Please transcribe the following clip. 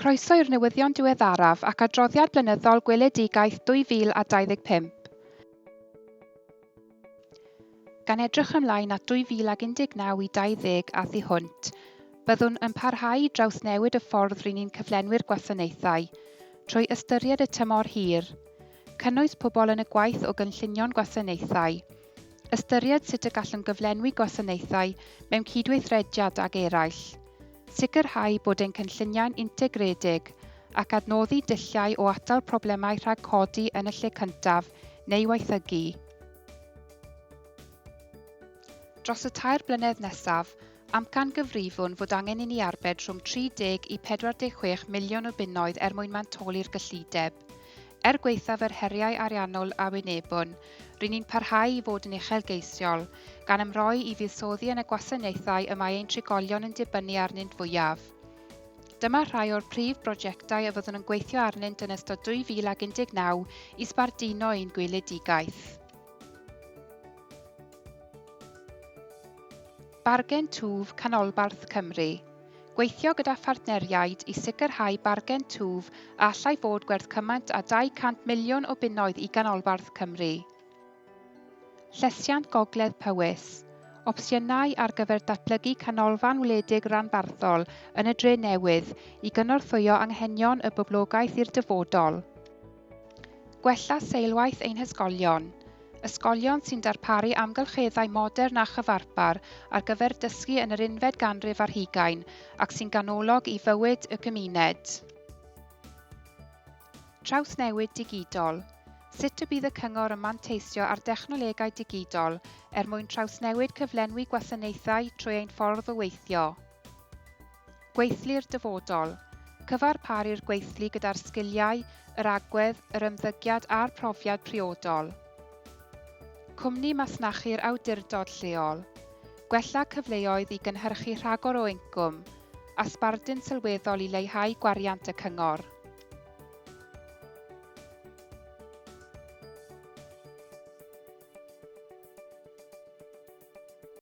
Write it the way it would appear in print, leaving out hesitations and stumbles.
Croeso i'r newyddion diweddaraf ac Adroddiad Blynyddol Gweledigaeth 2025. Gan edrych ymlaen at 2019 i 20 a thu hwnt, byddwn yn parhau i drawsnewid y ffordd rydyn ni'n cyflenwi'r gwasanaethau, trwy ystyried y tymor hir, cynnwys pobl yn y gwaith o gynllunio'n gwasanaethau, ystyried sut y gallwn gyflenwi gwasanaethau mewn cydweithrediad ag eraill, sicrhau bod ein cynlluniau'n integredig ac adnoddi dulliau o atal problemau rhag codi yn y lle cyntaf neu waethygu. Dros y 2 blynedd nesaf, amcan gyfrifon fod angen i ni arbed rhwng 30 i 46 miliwn o bunnoedd mwyn mantoli'r gyllideb. Gwaethaf yr heriau ariannol a wynebwn, rydyn ni'n parhau i fod yn uchelgeisiol, gan ymroi i fuddsoddi yn y gwasanaethau y mae ein trigolion yn dibynnu arnynt fwyaf. Dyma rhai o'r prif brosiectau y fyddwn yn gweithio arnynt yn ystod 2019 i sbardino ein gweledigaeth. Bargen twf canolbarth Cymru. Gweithio gyda phartneriaid i sicrhau bargen twf a allai fod gwerth cymaint a 200 miliwn o bunnoedd i ganolbarth Cymru. Llesiant gogledd Powys. Opsiynau ar gyfer datblygu canolfan wledig ranbarthol yn y dre newydd i gynorthwyo anghenion y boblogaeth i'r dyfodol. Gwella seilwaith ein hysgolion. Ysgolion sy'n darparu amgylcheddau modern a chyfarpar ar gyfer dysgu yn yr 11 ganrif ar 20 ac sy'n ganolog i fywyd y gymuned. Trawsnewid digidol. Sut y bydd y cyngor yn manteisio ar dechnolegau digidol mwyn trawsnewid cyflenwi gwasanaethau trwy ein ffordd o weithio. Gweithlu'r dyfodol. Cyfarparu'r gweithlu gyda'r sgiliau, yr agwedd, yr ymddygiad a'r profiad priodol. Cwmni masnachu'r awdurdod lleol. Gwella cyfleoedd i gynhyrchu rhagor o incwm, a sbardun sylweddol i leihau gwariant y cyngor.